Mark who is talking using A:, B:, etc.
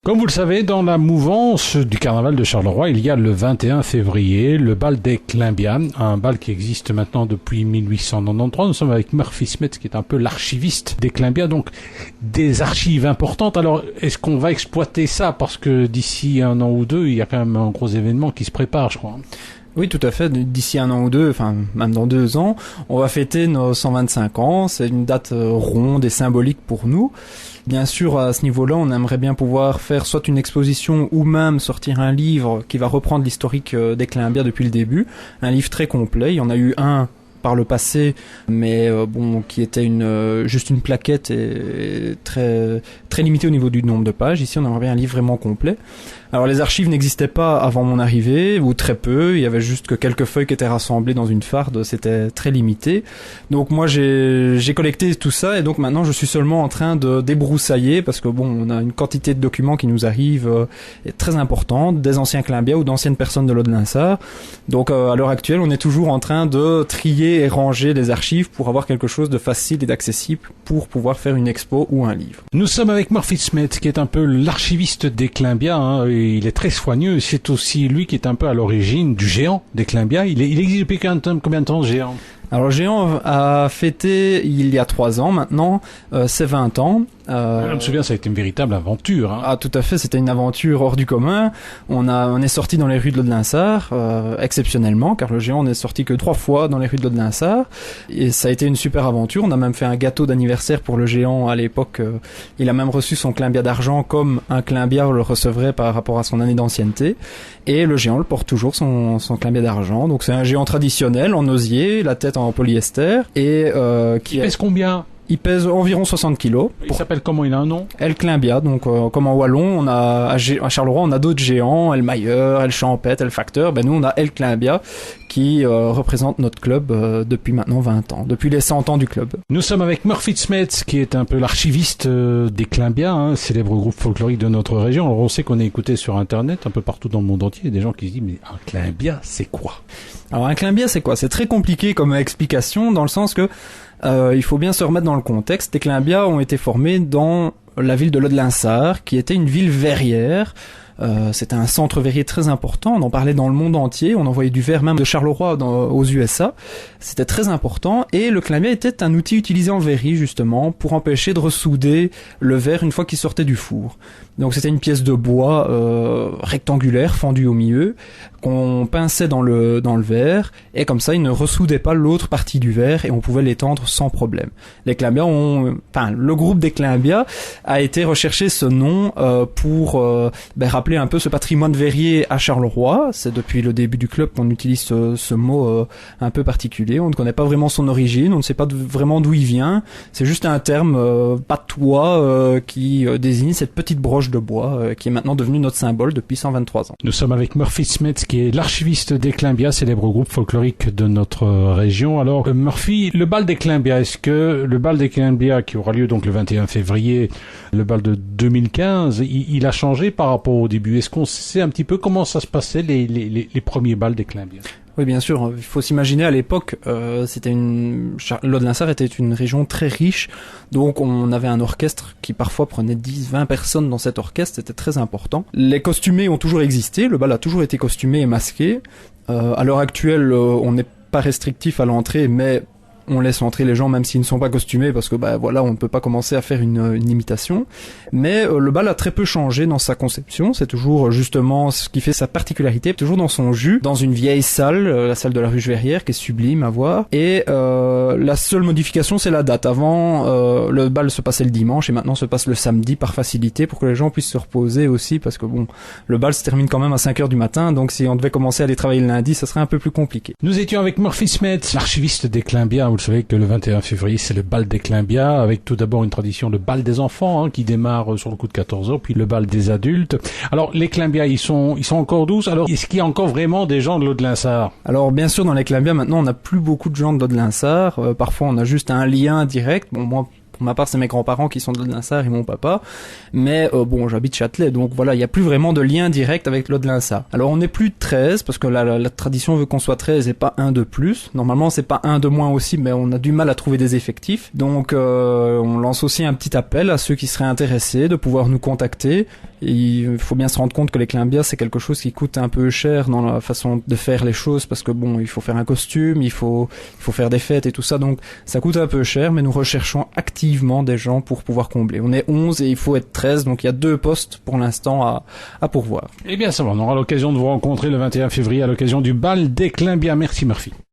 A: Comme vous le savez, dans la mouvance du carnaval de Charleroi, il y a le 21 février, le bal des Climbias, un bal qui existe maintenant depuis 1893. Nous sommes avec Murphy Smets, qui est un peu l'archiviste des Climbias, donc des archives importantes. Alors, est-ce qu'on va exploiter ça? Parce que d'ici un an ou deux, il y a quand même un gros événement qui se prépare, je crois.
B: Oui, tout à fait. D'ici un an ou deux, enfin même dans 2 ans, on va fêter nos 125 ans. C'est une date ronde et symbolique pour nous. Bien sûr, à ce niveau-là, on aimerait bien pouvoir faire soit une exposition ou même sortir un livre qui va reprendre l'historique des Climbias depuis le début. Un livre très complet. Il y en a eu un par le passé, mais qui était juste une plaquette et très très limité au niveau du nombre de pages. Ici, on aimerait bien un livre vraiment complet. Alors, les archives n'existaient pas avant mon arrivée, ou très peu. Il y avait juste que quelques feuilles qui étaient rassemblées dans une farde. C'était très limité. Donc, moi, j'ai collecté tout ça, et donc maintenant, je suis seulement en train de débroussailler, parce que on a une quantité de documents qui nous arrivent très importante, des anciens Climbias ou d'anciennes personnes de l'Aude-Linsart. Donc, à l'heure actuelle, on est toujours en train de trier et ranger les archives pour avoir quelque chose de facile et d'accessible pour pouvoir faire une expo ou un livre.
A: Nous sommes avec Murphy Smets, qui est un peu l'archiviste des Climbias, il est très soigneux. C'est aussi lui qui est un peu à l'origine du géant des Climbias. Il existe depuis combien de temps, géant?
B: Alors, le géant a fêté, il y a 3 ans maintenant, ses 20 ans.
A: Je me souviens, ça a été une véritable aventure.
B: Ah, tout à fait, c'était une aventure hors du commun. On est sorti dans les rues de l'Aude-Linsart, exceptionnellement, car le géant n'est sorti que 3 fois dans les rues de l'Aude-Linsart. Et ça a été une super aventure. On a même fait un gâteau d'anniversaire pour le géant à l'époque. Il a même reçu son Climbia d'argent comme un Climbia le recevrait par rapport à son année d'ancienneté. Et le géant le porte toujours, son Climbia d'argent. Donc c'est un géant traditionnel, en osier, la tête en polyester. Et
A: qui pèse combien?
B: Il pèse environ 60 kilos.
A: Il s'appelle comment? Il a un nom?
B: El Climbia. Donc, comme en wallon, à Charleroi, on a d'autres géants, El Mayer, El Champette, El Facteur. Nous, on a El Climbia qui représente notre club depuis maintenant 20 ans, depuis les 100 ans du club.
A: Nous sommes avec Murphy Smets, qui est un peu l'archiviste des Climbias, célèbre groupe folklorique de notre région. Alors, on sait qu'on est écouté sur Internet, un peu partout dans le monde entier. Il y a des gens qui se disent, mais un Climbia, c'est quoi?
B: Alors, un Climbia, c'est quoi? C'est très compliqué comme explication, dans le sens que il faut bien se remettre dans le contexte. Les Climbias ont été formés dans la ville de l'Aude-Linsart, qui était une ville verrière. C'était un centre verrier très important. On en parlait dans le monde entier. On envoyait du verre même de Charleroi aux USA. C'était très important. Et le Climbia était un outil utilisé en verrerie, justement, pour empêcher de ressouder le verre une fois qu'il sortait du four. Donc c'était une pièce de bois rectangulaire, fendue au milieu, qu'on pinçait dans le verre, et comme ça, il ne ressoudait pas l'autre partie du verre, et on pouvait l'étendre sans problème. Les Climbias le groupe des Climbias a été rechercher ce nom pour rappeler un peu ce patrimoine verrier à Charleroi. C'est depuis le début du club qu'on utilise ce mot un peu particulier. On ne connaît pas vraiment son origine, on ne sait pas vraiment d'où il vient. C'est juste un terme patois qui désigne cette petite broche de bois qui est maintenant devenue notre symbole depuis 123 ans.
A: Nous sommes avec Murphy Smets, qui est l'archiviste des Climbias, célèbre groupe folklorique de notre région. Alors, Murphy, le bal des Climbias, est-ce que le bal des Climbias, qui aura lieu donc le 21 février, le bal de 2015, il a changé par rapport au début? Est-ce qu'on sait un petit peu comment ça se passait, les premiers bals des Climbias?
B: Oui, bien sûr. Il faut s'imaginer à l'époque, l'Aude-Linsart était une région très riche, donc on avait un orchestre qui parfois prenait 10-20 personnes dans cet orchestre, c'était très important. Les costumés ont toujours existé, le bal a toujours été costumé et masqué. À l'heure actuelle, on n'est pas restrictif à l'entrée, mais on laisse entrer les gens même s'ils ne sont pas costumés, parce que on ne peut pas commencer à faire une imitation. Mais le bal a très peu changé dans sa conception. C'est toujours justement ce qui fait sa particularité, toujours dans son jus, dans une vieille salle, la salle de la Ruche Verrière, qui est sublime à voir. Et la seule modification, c'est la date. Avant, le bal se passait le dimanche, et maintenant se passe le samedi par facilité, pour que les gens puissent se reposer aussi, parce que le bal se termine quand même à 5h du matin, donc si on devait commencer à aller travailler le lundi, ça serait un peu plus compliqué.
A: Nous étions avec Murphy Smets, l'archiviste des Climbias. Vous savez que le 21 février, c'est le bal des Climbias, avec tout d'abord une tradition, le bal des enfants, qui démarre sur le coup de 14h, puis le bal des adultes. Alors, les Climbias, ils sont encore 12. Alors, est-ce qu'il y a encore vraiment des gens de l'Aude-Linsart? Alors,
B: bien sûr, dans les Climbias, maintenant, on n'a plus beaucoup de gens de l'Aude-Linsart. Parfois, on a juste un lien direct. Moi, pour ma part, c'est mes grands-parents qui sont de l'Aude-Linsart et mon papa. Mais j'habite Châtelet, donc voilà, il n'y a plus vraiment de lien direct avec l'Aude-Linsart. Alors, on n'est plus de 13, parce que la tradition veut qu'on soit 13 et pas un de plus. Normalement, c'est pas un de moins aussi, mais on a du mal à trouver des effectifs. Donc, on lance aussi un petit appel à ceux qui seraient intéressés de pouvoir nous contacter. il faut bien se rendre compte que les Climbias, c'est quelque chose qui coûte un peu cher dans la façon de faire les choses, parce que bon, il faut faire un costume, il faut faire des fêtes et tout ça, donc ça coûte un peu cher, mais nous recherchons activement des gens pour pouvoir combler. On est 11 et il faut être 13, donc il y a 2 postes pour l'instant à pourvoir.
A: Eh bien, ça va, on aura l'occasion de vous rencontrer le 21 février à l'occasion du bal des Climbias. Merci Murphy.